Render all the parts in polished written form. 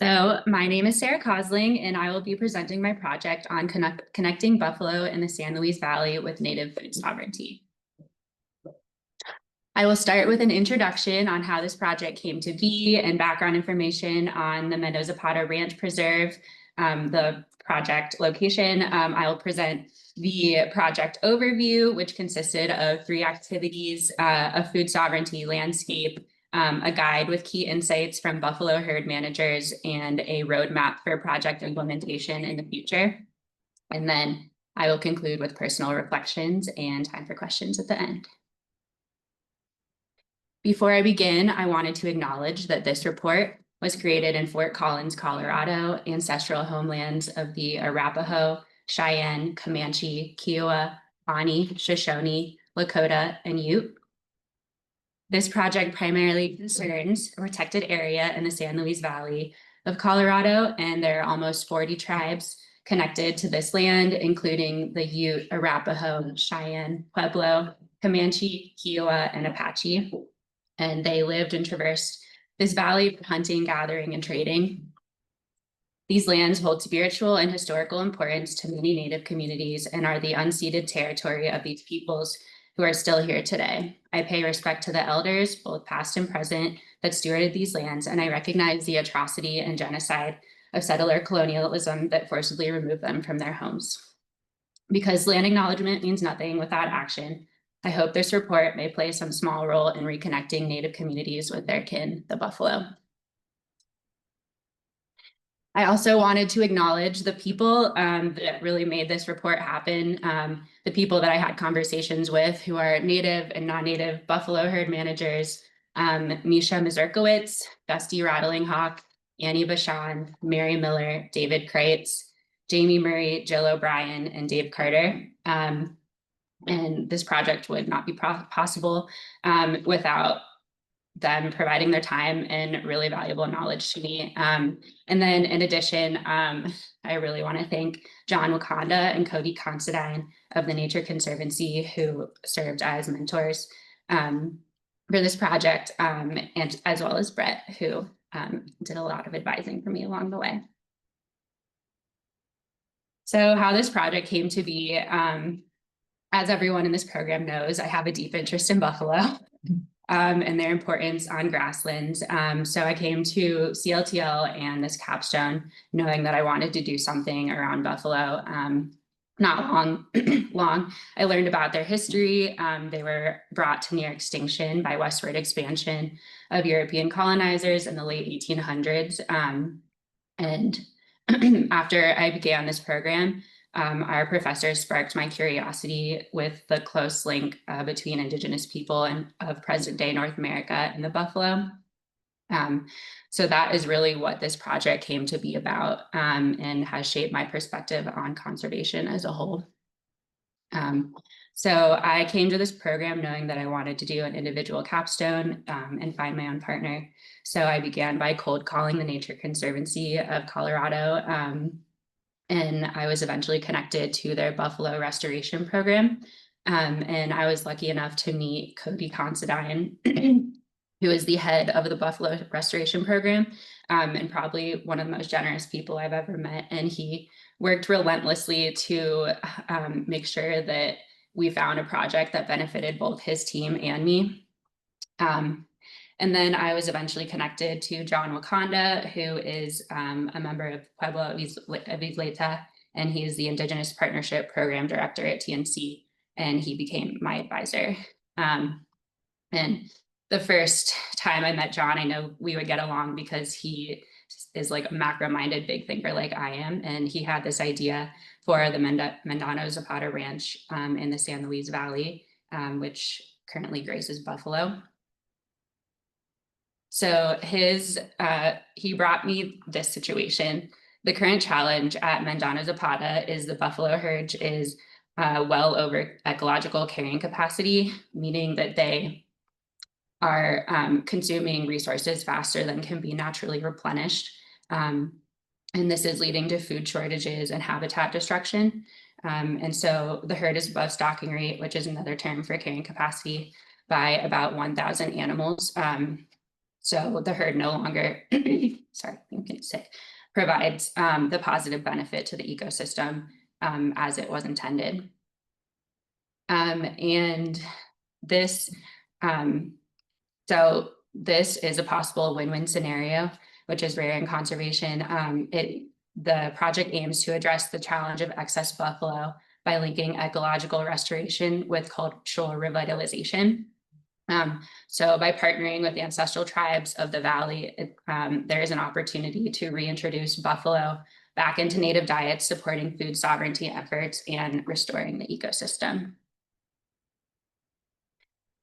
So my name is Sarah Kosling, and I will be presenting my project on connecting buffalo in the San Luis Valley with native food sovereignty. I will start with an introduction on how this project came to be and background information on the Mendoza-Zapata Ranch Preserve, the project location. I will present the project overview, which consisted of 3 activities, a food sovereignty landscape, a guide with key insights from buffalo herd managers, and a roadmap for project implementation in the future. And then I will conclude with personal reflections and time for questions at the end. Before I begin, I wanted to acknowledge that this report was created in Fort Collins, Colorado, ancestral homelands of the Arapaho, Cheyenne, Comanche, Kiowa, Pawnee, Shoshone, Lakota, and Ute. This project primarily concerns a protected area in the San Luis Valley of Colorado, and there are almost 40 tribes connected to this land, including the Ute, Arapaho, Cheyenne, Pueblo, Comanche, Kiowa, and Apache. And they lived and traversed this valley for hunting, gathering, and trading. These lands hold spiritual and historical importance to many Native communities and are the unceded territory of these peoples who are still here today. I pay respect to the elders, both past and present, that stewarded these lands, and I recognize the atrocity and genocide of settler colonialism that forcibly removed them from their homes. Because land acknowledgement means nothing without action, I hope this report may play some small role in reconnecting Native communities with their kin, the buffalo. I also wanted to acknowledge the people that really made this report happen, the people that I had conversations with who are Native and non-Native buffalo herd managers, Misha Mazurkowitz, Dusty Rattlinghawk, Annie Bashan, Mary Miller, David Kreitz, Jamie Murray, Jill O'Brien, and Dave Carter. And this project would not be possible without them providing their time and really valuable knowledge to me. And then in addition, I really want to thank John Wakanda and Cody Considine of the Nature Conservancy, who served as mentors for this project, and as well as Brett, who did a lot of advising for me along the way. So how this project came to be, as everyone in this program knows, I have a deep interest in buffalo and their importance on grasslands. So I came to CLTL and this capstone knowing that I wanted to do something around buffalo. Not long, I learned about their history. They were brought to near extinction by westward expansion of European colonizers in the late 1800s. And after I began this program, our professor sparked my curiosity with the close link between Indigenous people and of present-day North America and the buffalo. So that is really what this project came to be about, and has shaped my perspective on conservation as a whole. So I came to this program knowing that I wanted to do an individual capstone and find my own partner. So I began by cold calling the Nature Conservancy of Colorado, and I was eventually connected to their buffalo restoration program. And I was lucky enough to meet Cody Considine, who is the head of the buffalo restoration program, and probably one of the most generous people I've ever met. And he worked relentlessly to make sure that we found a project that benefited both his team and me. And then I was eventually connected to John Wakanda, who is a member of Pueblo of Isleta, and he's the Indigenous Partnership Program Director at TNC, and he became my advisor. And the first time I met John, I know we would get along because he is like a macro-minded big thinker like I am, and he had this idea for the Mendoza-Zapata Ranch in the San Luis Valley, which currently grazes buffalo. So he brought me this situation. The current challenge at Mendoza-Zapata is the buffalo herd is well over ecological carrying capacity, meaning that they are consuming resources faster than can be naturally replenished. And this is leading to food shortages and habitat destruction. And so the herd is above stocking rate, which is another term for carrying capacity, by about 1,000 animals. So the herd no longer, sorry, I'm getting sick, provides the positive benefit to the ecosystem as it was intended. And this, so this is a possible win-win scenario, which is rare in conservation. The project aims to address the challenge of excess buffalo by linking ecological restoration with cultural revitalization. So by partnering with the ancestral tribes of the valley, there is an opportunity to reintroduce buffalo back into native diets, supporting food sovereignty efforts and restoring the ecosystem.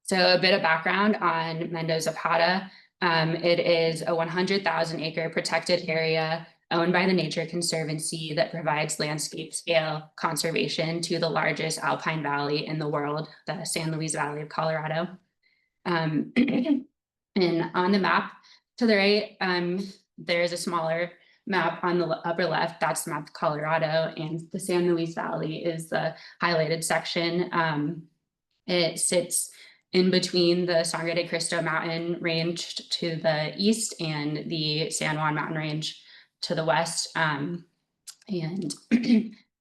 So a bit of background on Mendoza-Pata. It is a 100,000 acre protected area owned by the Nature Conservancy that provides landscape scale conservation to the largest alpine valley in the world, the San Luis Valley of Colorado. And on the map to the right, there's a smaller map on the upper left. That's the map of Colorado, and the San Luis Valley is the highlighted section. It sits in between the Sangre de Cristo mountain range to the east and the San Juan mountain range to the west. And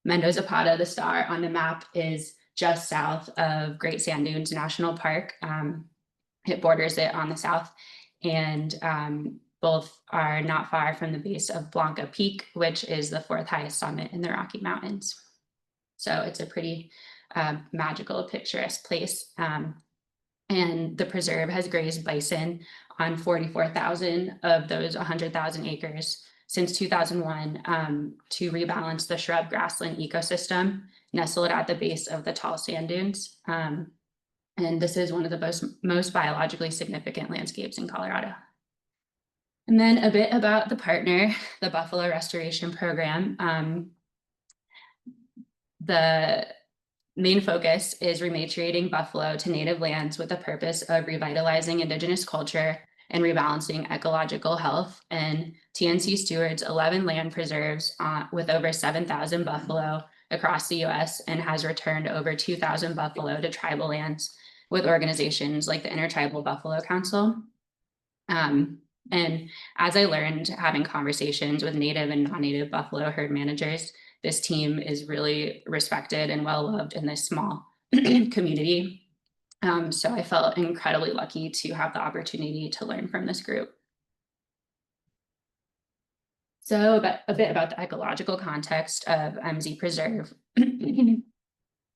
Mendoza-Pata, the star on the map, is just south of Great Sand Dunes National Park. It borders it on the south, and both are not far from the base of Blanca Peak, which is the fourth highest summit in the Rocky Mountains. So it's a pretty magical, picturesque place. And the preserve has grazed bison on 44,000 of those 100,000 acres since 2001 to rebalance the shrub grassland ecosystem nestled at the base of the tall sand dunes. And this is one of the most biologically significant landscapes in Colorado. And then a bit about the partner, the Buffalo Restoration Program. The main focus is rematriating buffalo to native lands with the purpose of revitalizing indigenous culture and rebalancing ecological health. And TNC stewards 11 land preserves with over 7,000 buffalo across the US and has returned over 2,000 buffalo to tribal lands with organizations like the Intertribal Buffalo Council. And as I learned having conversations with native and non-native buffalo herd managers, this team is really respected and well-loved in this small community. So I felt incredibly lucky to have the opportunity to learn from this group. So a bit about the ecological context of MZ Preserve.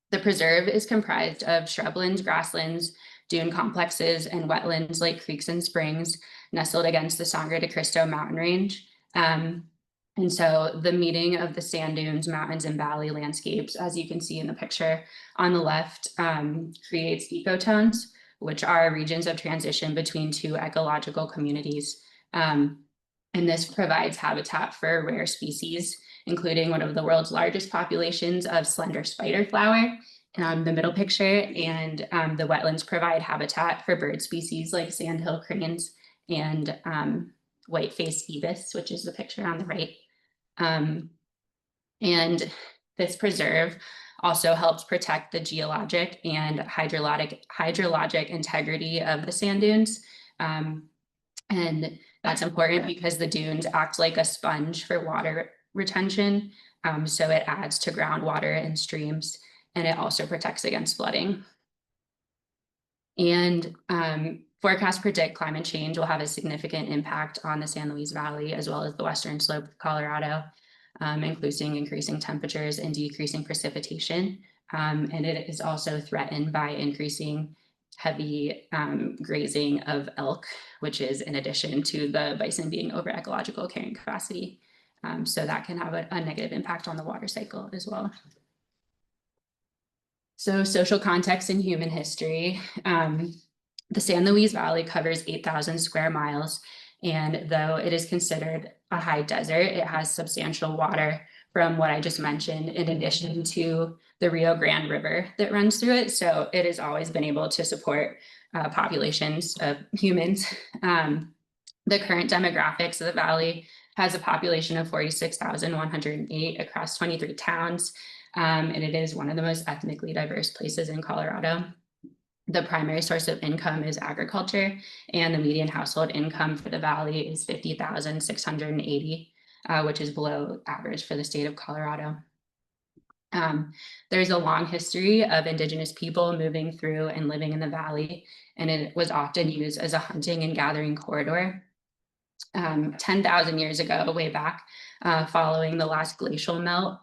The preserve is comprised of shrublands, grasslands, dune complexes, and wetlands like creeks and springs nestled against the Sangre de Cristo mountain range. And so the meeting of the sand dunes, mountains, and valley landscapes, as you can see in the picture on the left, creates ecotones, which are regions of transition between two ecological communities. And this provides habitat for rare species, including one of the world's largest populations of slender spider flower in the middle picture. And the wetlands provide habitat for bird species like sandhill cranes and white-faced ibis, which is the picture on the right. And this preserve also helps protect the geologic and hydrologic integrity of the sand dunes. And that's important because the dunes act like a sponge for water retention. So it adds to groundwater and streams, and it also protects against flooding. And forecasts predict climate change will have a significant impact on the San Luis Valley, as well as the western slope of Colorado, increasing temperatures and decreasing precipitation. And it is also threatened by increasing heavy grazing of elk, which is in addition to the bison being over ecological carrying capacity. So that can have a negative impact on the water cycle as well. So social context in human history. The San Luis Valley covers 8,000 square miles, and though it is considered a high desert, it has substantial water from what I just mentioned, in addition to the Rio Grande River that runs through it. So it has always been able to support populations of humans. The current demographics of the valley has a population of 46,108 across 23 towns. And it is one of the most ethnically diverse places in Colorado. The primary source of income is agriculture, and the median household income for the valley is 50,680, which is below average for the state of Colorado. There's a long history of Indigenous people moving through and living in the valley, and it was often used as a hunting and gathering corridor. 10,000 years ago, way back, following the last glacial melt,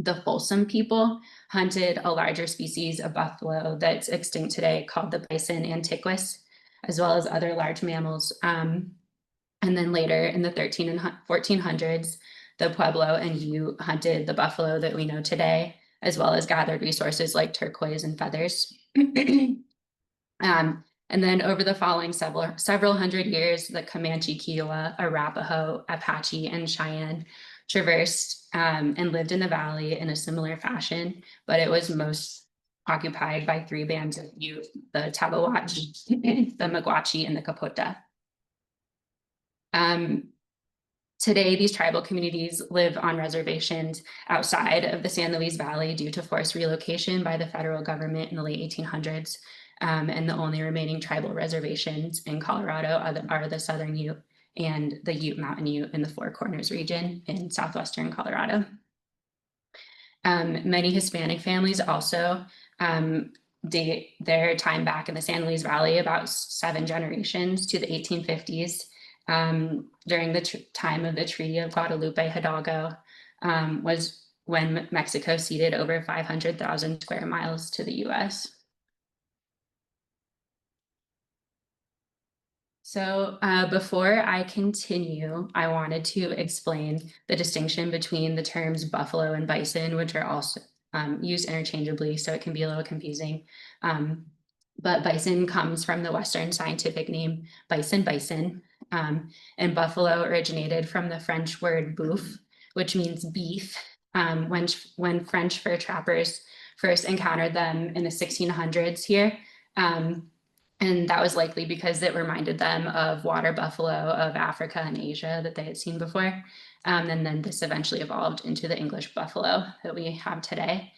the Folsom people hunted a larger species of buffalo that's extinct today called the bison antiquus, as well as other large mammals. And then later in the 13 and 1400s, the Pueblo and Ute hunted the buffalo that we know today, as well as gathered resources like turquoise and feathers. And then over the following several hundred years, the Comanche, Kiowa, Arapaho, Apache, and Cheyenne traversed and lived in the valley in a similar fashion, but it was most occupied by three bands of Ute: the Tabawatch, the Miigwetchi, and the Kapota. Today, these tribal communities live on reservations outside of the San Luis Valley due to forced relocation by the federal government in the late 1800s. And the only remaining tribal reservations in Colorado are the Southern Ute and the Ute Mountain Ute in the Four Corners region in southwestern Colorado. Many Hispanic families also date their time back in the San Luis Valley about 7 generations to the 1850s. During the time of the Treaty of Guadalupe Hidalgo, was when Mexico ceded over 500,000 square miles to the US. So before I continue, I wanted to explain the distinction between the terms buffalo and bison, which are also used interchangeably, so it can be a little confusing. But bison comes from the Western scientific name bison, and buffalo originated from the French word boeuf, which means beef. When French fur trappers first encountered them in the 1600s here, and that was likely because it reminded them of water buffalo of Africa and Asia that they had seen before. And then this eventually evolved into the English buffalo that we have today.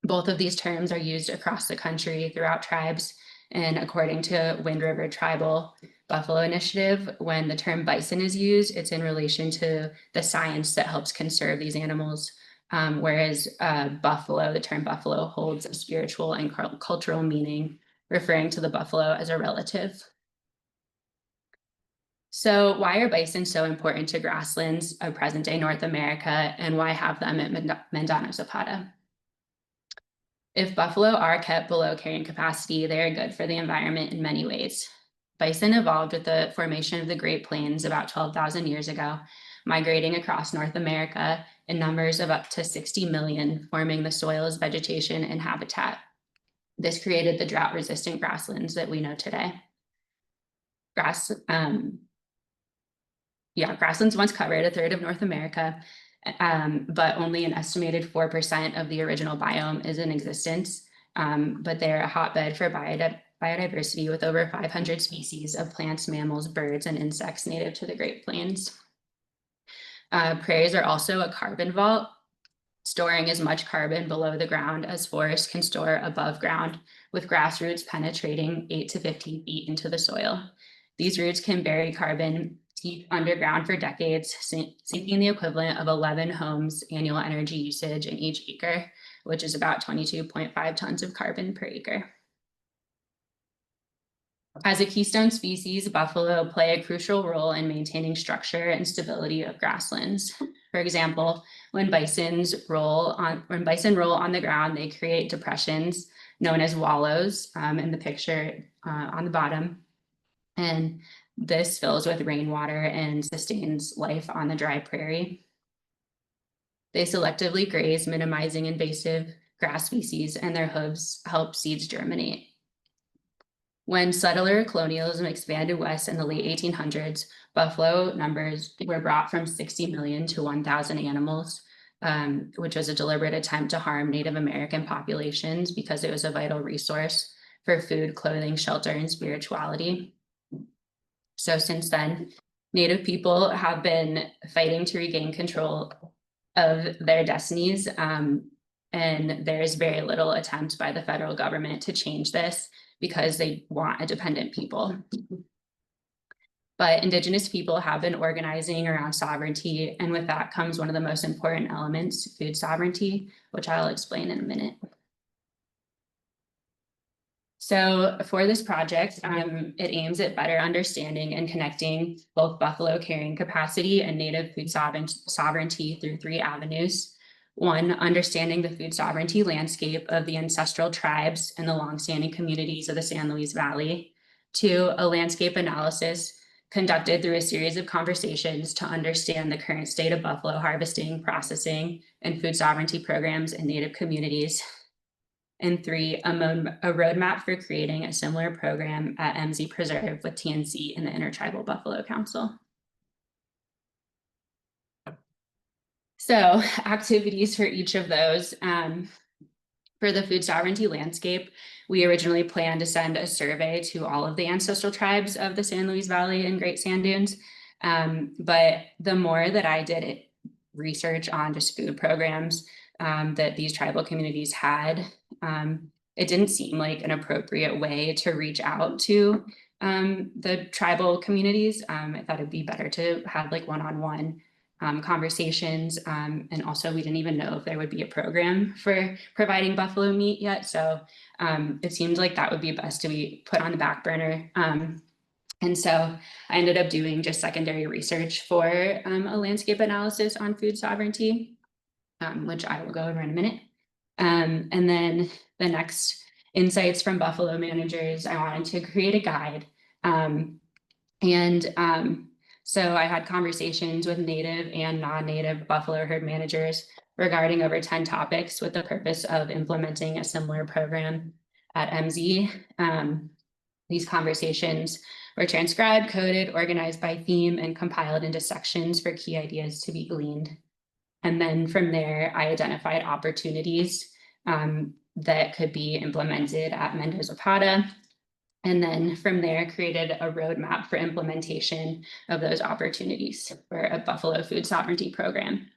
Both of these terms are used across the country throughout tribes. And according to Wind River Tribal Buffalo Initiative, when the term bison is used, it's in relation to the science that helps conserve these animals. Whereas buffalo, the term buffalo, holds a spiritual and cultural meaning, referring to the buffalo as a relative. So why are bison so important to grasslands of present-day North America, and why have them at Mendano Zapata? If buffalo are kept below carrying capacity, they are good for the environment in many ways. Bison evolved with the formation of the Great Plains about 12,000 years ago, migrating across North America in numbers of up to 60 million, forming the soils, vegetation, and habitat. This created the drought-resistant grasslands that we know today. Grasslands once covered a third of North America, but only an estimated 4% of the original biome is in existence. But they're a hotbed for biodiversity with over 500 species of plants, mammals, birds, and insects native to the Great Plains. Prairies are also a carbon vault, storing as much carbon below the ground as forests can store above ground, with grass roots penetrating 8 to 15 feet into the soil. These roots can bury carbon deep underground for decades, sinking the equivalent of 11 homes' annual energy usage in each acre, which is about 22.5 tons of carbon per acre. As a keystone species, buffalo play a crucial role in maintaining structure and stability of grasslands. For example, when bison roll on the ground, they create depressions known as wallows in the picture on the bottom. And this fills with rainwater and sustains life on the dry prairie. They selectively graze, minimizing invasive grass species, and their hooves help seeds germinate. When settler colonialism expanded west in the late 1800s, buffalo numbers were brought from 60 million to 1,000 animals, which was a deliberate attempt to harm Native American populations because it was a vital resource for food, clothing, shelter, and spirituality. So since then, Native people have been fighting to regain control of their destinies, and And there's very little attempt by the federal government to change this because they want a dependent people. But Indigenous people have been organizing around sovereignty, and with that comes one of the most important elements, food sovereignty, which I'll explain in a minute. So for this project, it aims at better understanding and connecting both buffalo carrying capacity and native food sovereignty through 3 avenues. 1, understanding the food sovereignty landscape of the ancestral tribes and the longstanding communities of the San Luis Valley. 2, a landscape analysis conducted through a series of conversations to understand the current state of buffalo harvesting, processing, and food sovereignty programs in native communities. And 3, a roadmap for creating a similar program at MZ Preserve with TNC and the Intertribal Buffalo Council. So activities for each of those. For the food sovereignty landscape, we originally planned to send a survey to all of the ancestral tribes of the San Luis Valley and Great Sand Dunes. But the more that I did research on just food programs that these tribal communities had, it didn't seem like an appropriate way to reach out to the tribal communities. I thought it'd be better to have like one-on-one conversations. And also we didn't even know if there would be a program for providing buffalo meat yet. So it seemed like that would be best to be put on the back burner. And so I ended up doing just secondary research for a landscape analysis on food sovereignty, which I will go over in a minute. And then the next insights from buffalo managers, I wanted to create a guide. So I had conversations with native and non-native buffalo herd managers regarding over 10 topics with the purpose of implementing a similar program at MZ. These conversations were transcribed, coded, organized by theme, and compiled into sections for key ideas to be gleaned. And then from there, I identified opportunities that could be implemented at Mendoza-Pata. And then from there, created a roadmap for implementation of those opportunities for a buffalo food sovereignty program.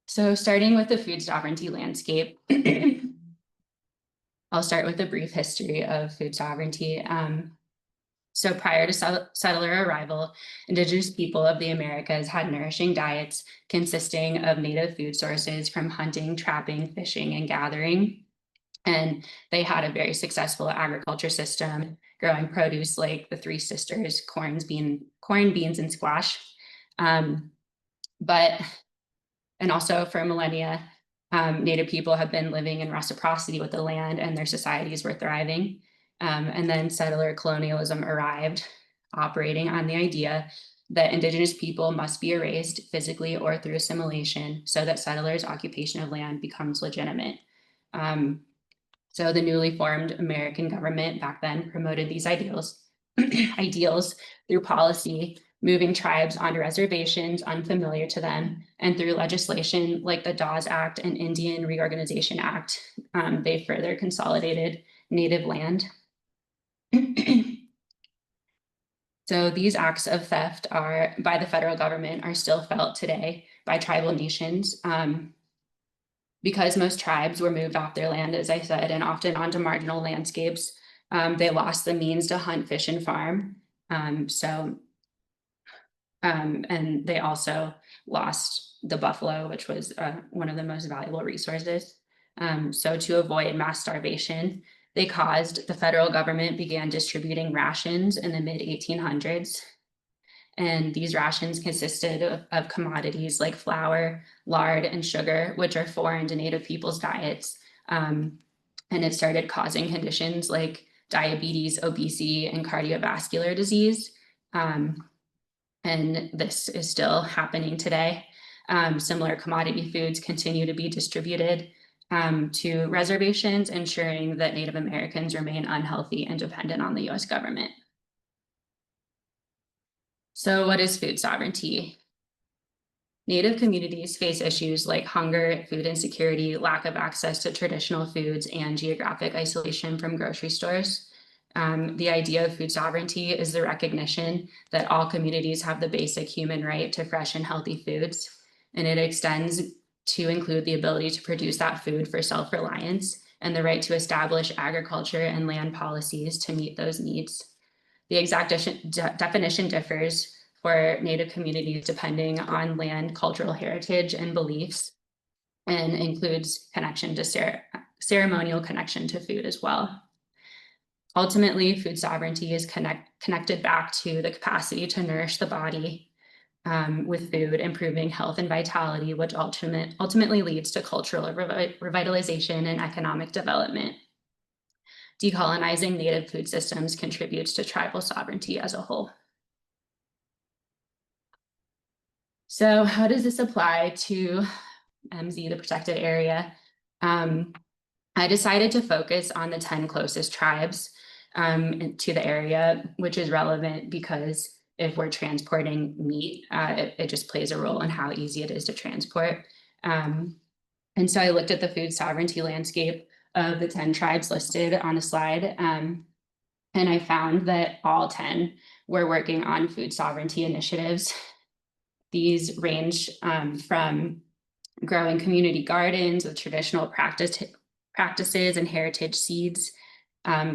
So starting with the food sovereignty landscape, I'll start with a brief history of food sovereignty. So prior to settler arrival, Indigenous people of the Americas had nourishing diets consisting of native food sources from hunting, trapping, fishing, and gathering. And they had a very successful agriculture system, growing produce like the Three Sisters, corn, beans, and squash. And also for millennia, Native people have been living in reciprocity with the land and their societies were thriving. And then settler colonialism arrived, operating on the idea that Indigenous people must be erased physically or through assimilation so that settlers' occupation of land becomes legitimate. So the newly formed American government back then promoted these ideals through policy, moving tribes onto reservations unfamiliar to them, and through legislation like the Dawes Act and Indian Reorganization Act, they further consolidated native land. So these acts of theft by the federal government are still felt today by tribal nations. Because most tribes were moved off their land, as I said, and often onto marginal landscapes, they lost the means to hunt, fish, and farm. And they also lost the buffalo, which was one of the most valuable resources. So to avoid mass starvation, the federal government began distributing rations in the mid-1800s. And these rations consisted of commodities like flour, lard, and sugar, which are foreign to Native people's diets. And it started causing conditions like diabetes, obesity, and cardiovascular disease. And this is still happening today. Similar commodity foods continue to be distributed to reservations, ensuring that Native Americans remain unhealthy and dependent on the US government. So what is food sovereignty? Native communities face issues like hunger, food insecurity, lack of access to traditional foods, and geographic isolation from grocery stores. The idea of food sovereignty is the recognition that all communities have the basic human right to fresh and healthy foods. and it extends to include the ability to produce that food for self-reliance and the right to establish agriculture and land policies to meet those needs. The exact definition differs for Native communities depending on land, cultural heritage, and beliefs, and includes connection to ceremonial connection to food as well. Ultimately, food sovereignty is connected back to the capacity to nourish the body with food, improving health and vitality, which ultimately leads to cultural revitalization and economic development. Decolonizing native food systems contributes to tribal sovereignty as a whole. So how does this apply to MZ, the protected area? I decided to focus on the 10 closest tribes to the area, which is relevant because if we're transporting meat, it just plays a role in how easy it is to transport. And so I looked at the food sovereignty landscape of the 10 tribes listed on the slide, and I found that all 10 were working on food sovereignty initiatives. These range from growing community gardens with traditional practices and heritage seeds,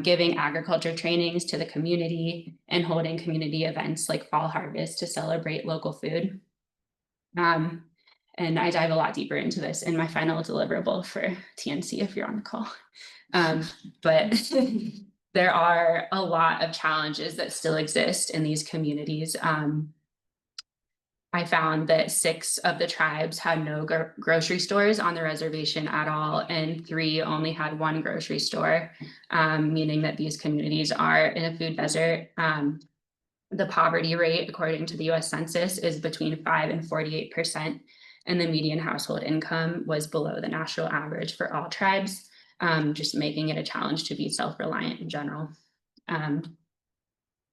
giving agriculture trainings to the community, and holding community events like fall harvest to celebrate local food. And I dive a lot deeper into this in my final deliverable for TNC if you're on the call. But there are a lot of challenges that still exist in these communities. I found that 6 of the tribes had no grocery stores on the reservation at all, and 3 only had 1 grocery store, meaning that these communities are in a food desert. The poverty rate, according to the US Census, is between 5 and 48%, and the median household income was below the national average for all tribes, just making it a challenge to be self-reliant in general.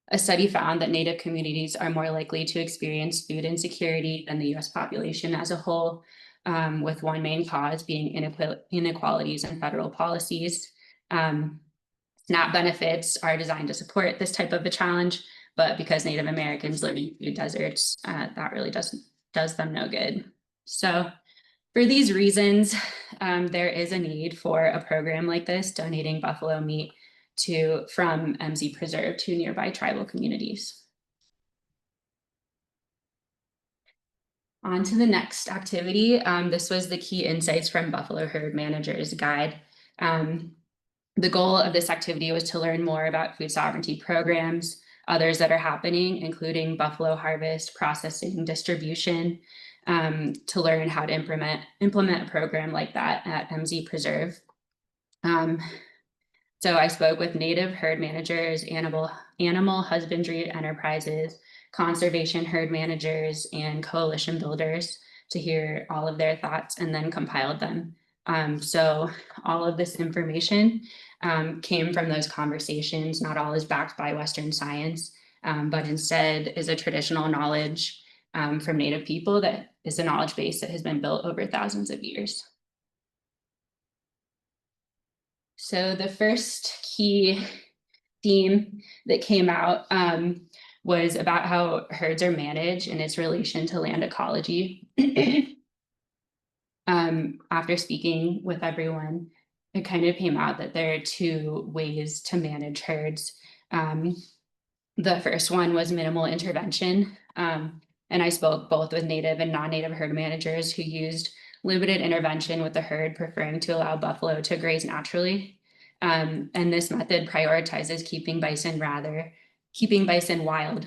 A study found that Native communities are more likely to experience food insecurity than the US population as a whole, with one main cause being inequalities in federal policies. SNAP benefits are designed to support this type of a challenge, but because Native Americans live in food deserts, that really does them no good. So for these reasons, there is a need for a program like this, donating buffalo meat from MZ Preserve to nearby tribal communities. On to the next activity. This was the key insights from Buffalo Herd Manager's Guide. The goal of this activity was to learn more about food sovereignty programs, others that are happening, including buffalo harvest, processing, distribution, to learn how to implement a program like that at MZ Preserve. So I spoke with Native herd managers, animal husbandry enterprises, conservation herd managers, and coalition builders to hear all of their thoughts, and then compiled them. So all of this information came from those conversations. Not all is backed by Western science, but instead is a traditional knowledge from Native people that is a knowledge base that has been built over thousands of years. So the first key theme that came out was about how herds are managed and its relation to land ecology. After speaking with everyone, it kind of came out that there are 2 ways to manage herds. The first one was minimal intervention. And I spoke both with Native and non-Native herd managers who used limited intervention with the herd, preferring to allow buffalo to graze naturally. And this method prioritizes keeping bison wild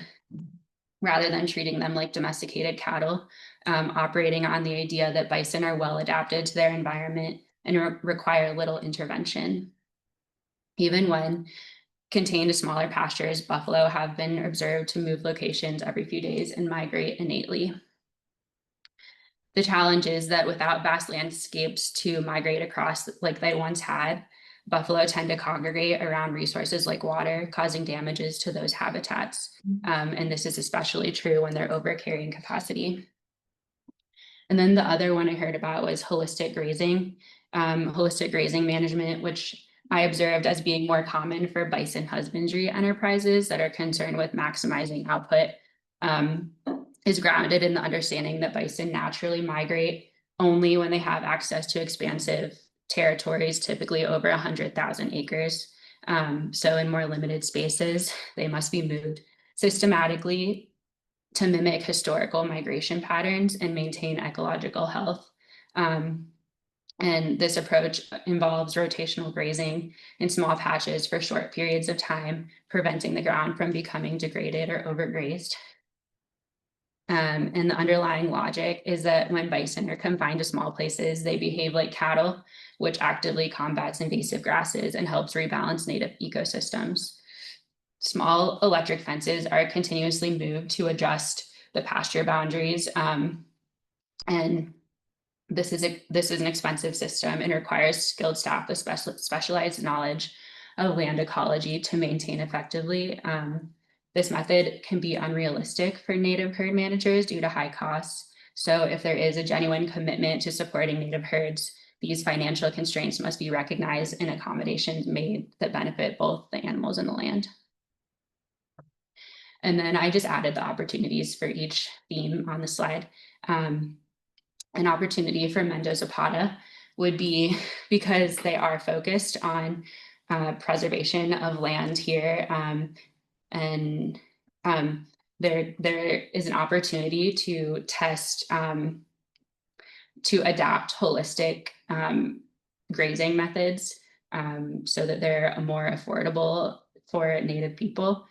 rather than treating them like domesticated cattle, operating on the idea that bison are well adapted to their environment and require little intervention. Even when contained to smaller pastures, buffalo have been observed to move locations every few days and migrate innately. The challenge is that without vast landscapes to migrate across like they once had, buffalo tend to congregate around resources like water, causing damages to those habitats. And this is especially true when they're over carrying capacity. And then the other one I heard about was holistic grazing management, which I observed as being more common for bison husbandry enterprises that are concerned with maximizing output is grounded in the understanding that bison naturally migrate only when they have access to expansive territories, typically over 100,000 acres. So in more limited spaces, they must be moved systematically to mimic historical migration patterns and maintain ecological health. And this approach involves rotational grazing in small patches for short periods of time, preventing the ground from becoming degraded or overgrazed. And the underlying logic is that when bison are confined to small places, they behave like cattle, which actively combats invasive grasses and helps rebalance native ecosystems. Small electric fences are continuously moved to adjust the pasture boundaries. And this is an expensive system and requires skilled staff with specialized knowledge of land ecology to maintain effectively. This method can be unrealistic for native herd managers due to high costs. So if there is a genuine commitment to supporting native herds, these financial constraints must be recognized and accommodations made that benefit both the animals and the land. And then I just added the opportunities for each theme on the slide. An opportunity for Mendoza Zapata would be because they are focused on preservation of land here. And there is an opportunity to test, to adapt holistic grazing methods so that they're more affordable for Native people.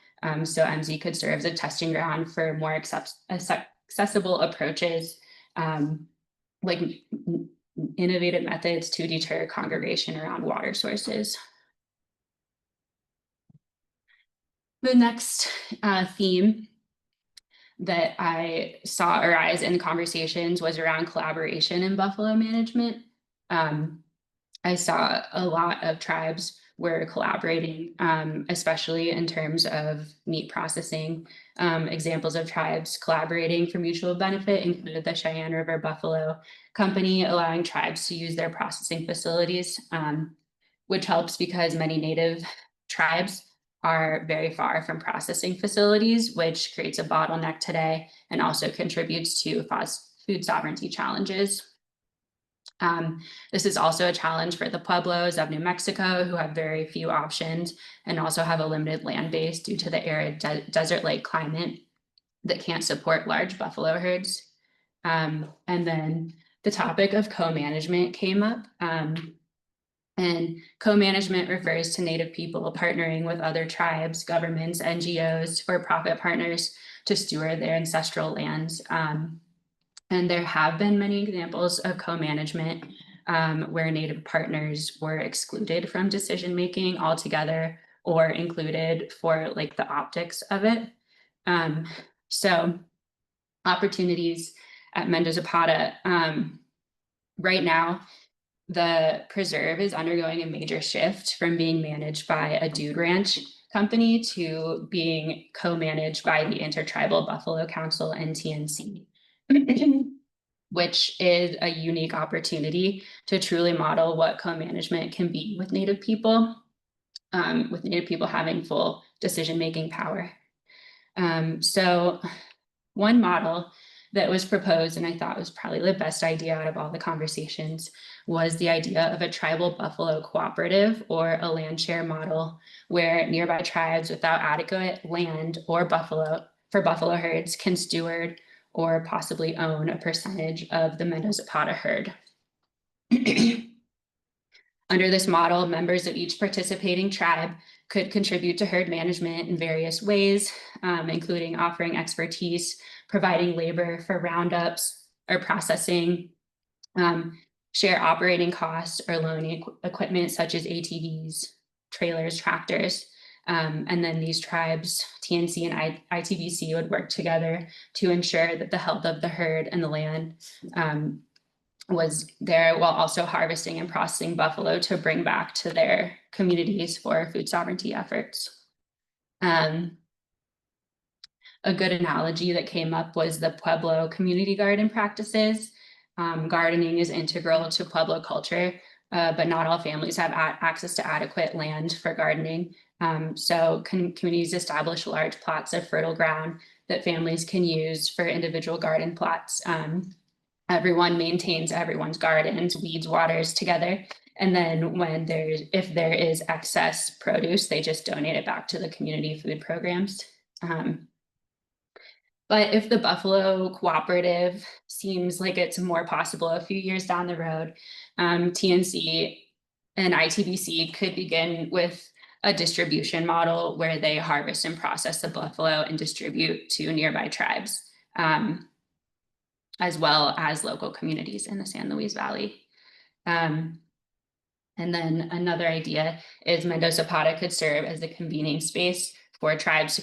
So MZ could serve as a testing ground for more accessible approaches, like innovative methods to deter congregation around water sources. The next theme that I saw arise in conversations was around collaboration in buffalo management. I saw a lot of tribes were collaborating, especially in terms of meat processing. Examples of tribes collaborating for mutual benefit included the Cheyenne River Buffalo Company, allowing tribes to use their processing facilities, which helps because many Native tribes are very far from processing facilities, which creates a bottleneck today and also contributes to food sovereignty challenges. This is also a challenge for the Pueblos of New Mexico, who have very few options and also have a limited land base due to the arid desert-like climate that can't support large buffalo herds. And then the topic of co-management came up. And co-management refers to Native people partnering with other tribes, governments, NGOs, for-profit partners to steward their ancestral lands. And there have been many examples of co-management where Native partners were excluded from decision-making altogether or included for like the optics of it. So opportunities at Mendoza Zapata. Right now, the preserve is undergoing a major shift from being managed by a dude ranch company to being co-managed by the Intertribal Buffalo Council and TNC. Which is a unique opportunity to truly model what co-management can be with Native people having full decision-making power. So one model that was proposed, and I thought was probably the best idea out of all the conversations, was the idea of a tribal buffalo cooperative or a land share model where nearby tribes without adequate land or buffalo herds can steward or possibly own a percentage of the Mendoza Zapata herd. Under this model, members of each participating tribe could contribute to herd management in various ways, including offering expertise, providing labor for roundups or processing, share operating costs or loaning equipment such as ATVs, trailers, tractors. And then these tribes, TNC and ITBC, would work together to ensure that the health of the herd and the land was there, while also harvesting and processing buffalo to bring back to their communities for food sovereignty efforts. A good analogy that came up was the Pueblo community garden practices. Gardening is integral to Pueblo culture, but not all families have access to adequate land for gardening. So communities establish large plots of fertile ground that families can use for individual garden plots. Everyone maintains everyone's gardens, weeds, waters together. And then if there is excess produce, they just donate it back to the community food programs. But if the Buffalo Cooperative seems like it's more possible a few years down the road, TNC and ITBC could begin with a distribution model where they harvest and process the buffalo and distribute to nearby tribes, as well as local communities in the San Luis Valley. And then another idea is Mendoza-Zapata could serve as a convening space for tribes to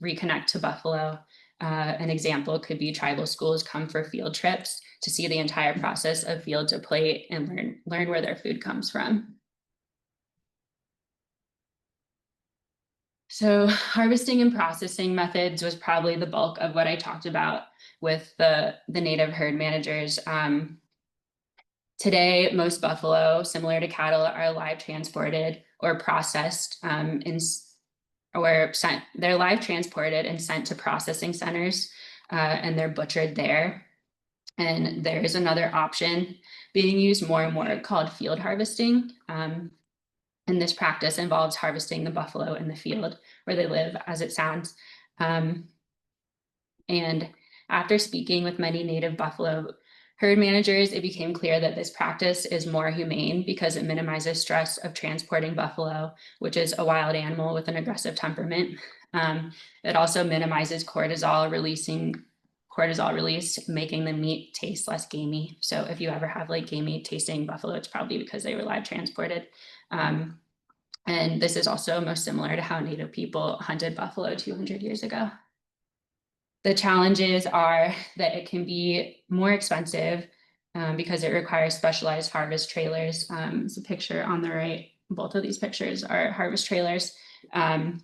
reconnect to buffalo. An example could be tribal schools come for field trips to see the entire process of field to plate and learn where their food comes from. So harvesting and processing methods was probably the bulk of what I talked about with the native herd managers. Today, most buffalo, similar to cattle, are live transported or processed they're live transported and sent to processing centers, and they're butchered there. And there is another option being used more and more called field harvesting. And this practice involves harvesting the buffalo in the field where they live, as it sounds. And after speaking with many native buffalo herd managers, it became clear that this practice is more humane because it minimizes stress of transporting buffalo, which is a wild animal with an aggressive temperament. It also minimizes cortisol release, making the meat taste less gamey. So if you ever have like gamey tasting buffalo, it's probably because they were live transported. And this is also most similar to how Native people hunted buffalo 200 years ago. The challenges are that it can be more expensive because it requires specialized harvest trailers. It's a picture on the right. Both of these pictures are harvest trailers. And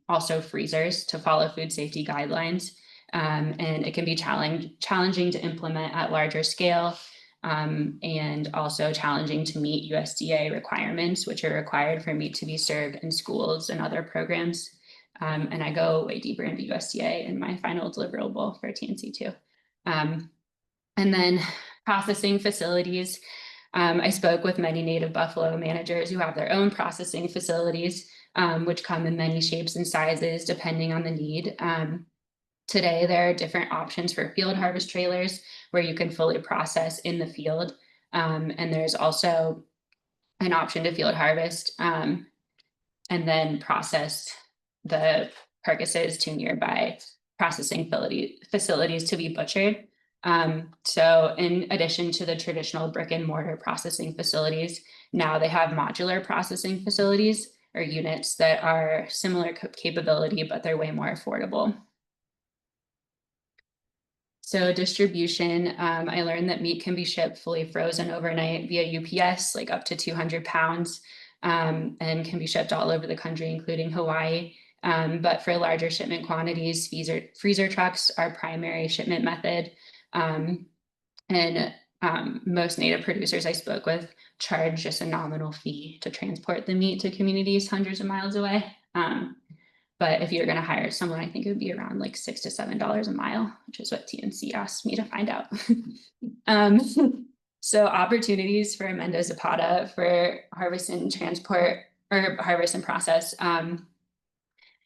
also freezers to follow food safety guidelines. And it can be challenging to implement at larger scale, and also challenging to meet USDA requirements, which are required for meat to be served in schools and other programs. And I go way deeper into USDA in my final deliverable for TNC too. And then processing facilities. I spoke with many native buffalo managers who have their own processing facilities, which come in many shapes and sizes depending on the need. Today, there are different options for field harvest trailers where you can fully process in the field. And there's also an option to field harvest and then process the carcasses to nearby processing facilities to be butchered. So in addition to the traditional brick and mortar processing facilities, now they have modular processing facilities or units that are similar capability, but they're way more affordable. So distribution, I learned that meat can be shipped fully frozen overnight via UPS, like up to 200 pounds, and can be shipped all over the country, including Hawaii. But for larger shipment quantities, freezer trucks are primary shipment method. And most native producers I spoke with charge just a nominal fee to transport the meat to communities hundreds of miles away. But if you're going to hire someone, I think it would be around like $6 to $7 a mile, which is what TNC asked me to find out. So opportunities for Mendoza-Zapata for harvest and transport or harvest and process.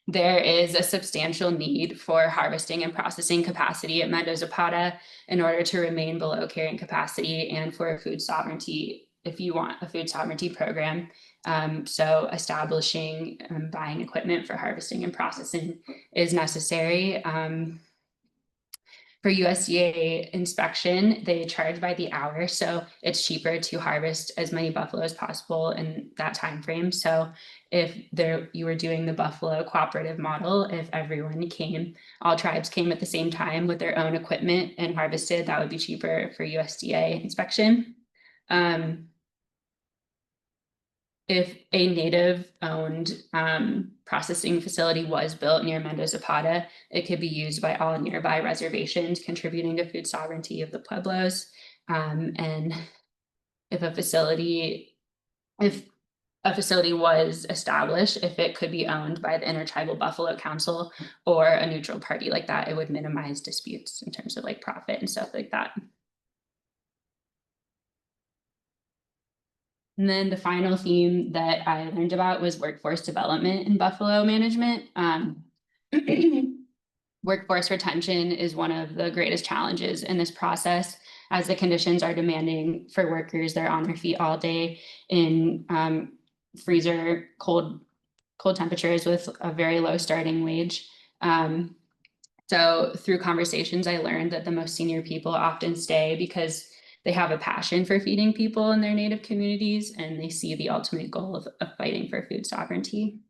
There is a substantial need for harvesting and processing capacity at Mendoza-Zapata in order to remain below carrying capacity and for food sovereignty, if you want a food sovereignty program. So establishing and buying equipment for harvesting and processing is necessary. For USDA inspection, they charge by the hour, so it's cheaper to harvest as many buffalo as possible in that time frame. So if you were doing the buffalo cooperative model, if everyone came, all tribes came at the same time with their own equipment and harvested, that would be cheaper for USDA inspection. If a native-owned processing facility was built near Mendoza-Zapata, it could be used by all nearby reservations, contributing to food sovereignty of the pueblos. And if a facility if a facility was established, if it could be owned by the Intertribal Buffalo Council or a neutral party like that, it would minimize disputes in terms of like profit and stuff like that. And then the final theme that I learned about was workforce development in Buffalo management. Workforce retention is one of the greatest challenges in this process, as the conditions are demanding for workers. They're on their feet all day in freezer cold temperatures with a very low starting wage. So through conversations, I learned that the most senior people often stay because they have a passion for feeding people in their native communities, and they see the ultimate goal of fighting for food sovereignty.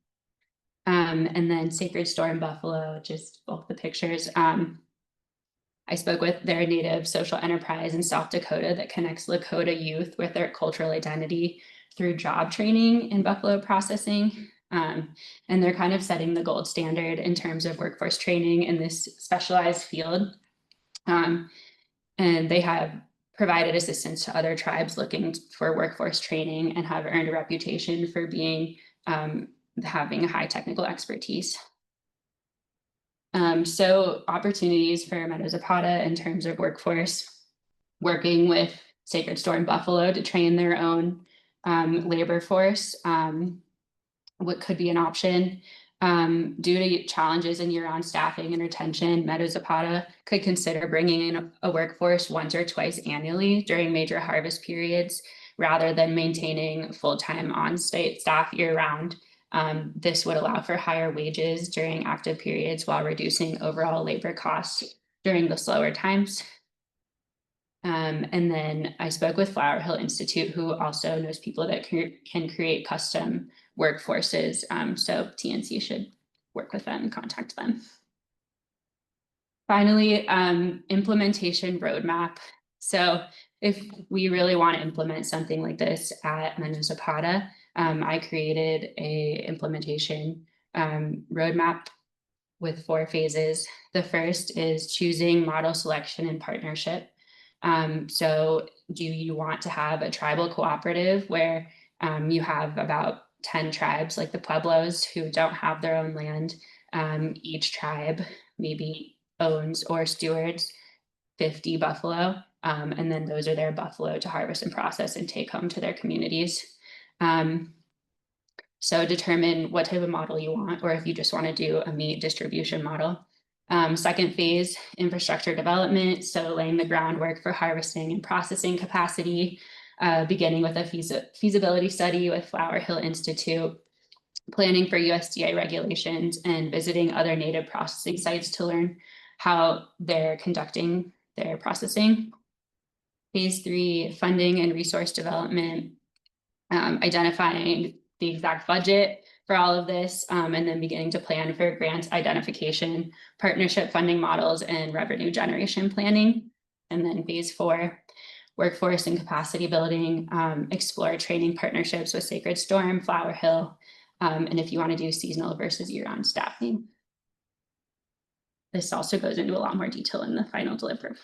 And then Sacred Store in Buffalo, just both the pictures. I spoke with their native social enterprise in South Dakota that connects Lakota youth with their cultural identity through job training in buffalo processing. And they're kind of setting the gold standard in terms of workforce training in this specialized field. And they have provided assistance to other tribes looking for workforce training and have earned a reputation for being having a high technical expertise. So opportunities for Meadow Zapata in terms of workforce, working with Sacred Store in Buffalo to train their own labor force, what could be an option. Due to challenges in year-round staffing and retention, Meadow Zapata could consider bringing in a workforce once or twice annually during major harvest periods, rather than maintaining full-time on-site staff year-round. This would allow for higher wages during active periods while reducing overall labor costs during the slower times. And then I spoke with Flower Hill Institute, who also knows people that can create custom workforces. So TNC should work with them and contact them. Finally, implementation roadmap. So if we really want to implement something like this at Meadow Zapata, I created a implementation roadmap with 4 phases. The first is choosing model selection and partnership. So do you want to have a tribal cooperative where you have about 10 tribes like the Pueblos who don't have their own land? Each tribe maybe owns or stewards 50 buffalo, and then those are their buffalo to harvest and process and take home to their communities. So determine what type of model you want, or if you just want to do a meat distribution model. Second phase, infrastructure development. So laying the groundwork for harvesting and processing capacity, beginning with a feasibility study with Flower Hill Institute, planning for USDA regulations, and visiting other native processing sites to learn how they're conducting their processing. Phase 3, funding and resource development, identifying the exact budget for all of this, and then beginning to plan for grant identification, partnership funding models, and revenue generation planning. And then phase 4, workforce and capacity building, explore training partnerships with Sacred Storm, Flower Hill, and if you want to do seasonal versus year-round staffing. This also goes into a lot more detail in the final deliverable.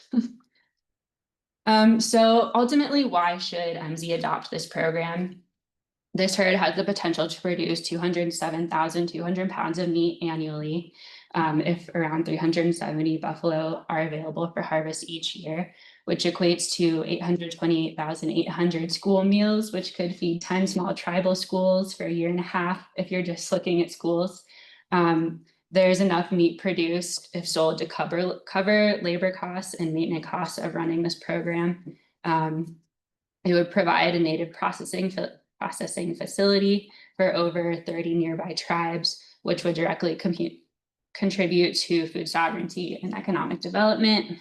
So ultimately, why should MZ adopt this program? This herd has the potential to produce 207,200 pounds of meat annually, if around 370 buffalo are available for harvest each year, which equates to 828,800 school meals, which could feed 10 small tribal schools for a year and a half if you're just looking at schools. There's enough meat produced if sold to cover labor costs and maintenance costs of running this program. It would provide a native processing facility for over 30 nearby tribes, which would directly contribute to food sovereignty and economic development.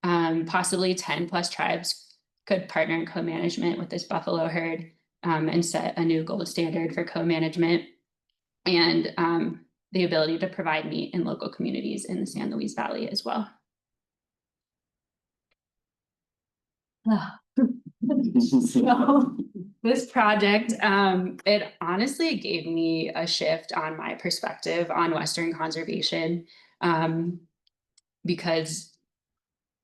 Possibly 10 plus tribes could partner in co-management with this buffalo herd, and set a new gold standard for co-management, and the ability to provide meat in local communities in the San Luis Valley as well. So this project, it honestly gave me a shift on my perspective on Western conservation, because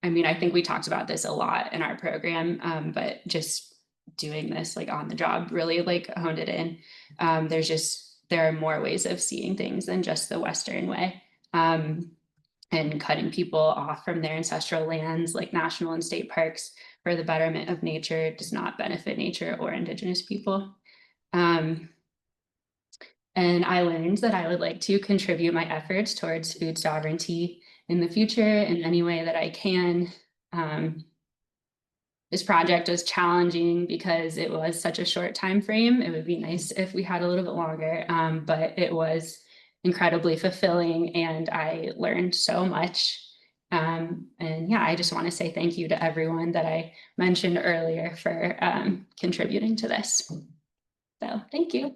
I mean, I think we talked about this a lot in our program, but just doing this like on the job really like honed it in. There are more ways of seeing things than just the Western way. And cutting people off from their ancestral lands like national and state parks for the betterment of nature does not benefit nature or Indigenous people. And I learned that I would like to contribute my efforts towards food sovereignty in the future in any way that I can. This project was challenging because it was such a short time frame. It would be nice if we had a little bit longer, but it was incredibly fulfilling and I learned so much. And yeah, I just want to say thank you to everyone that I mentioned earlier for contributing to this. So thank you.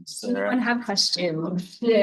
Does anyone have questions?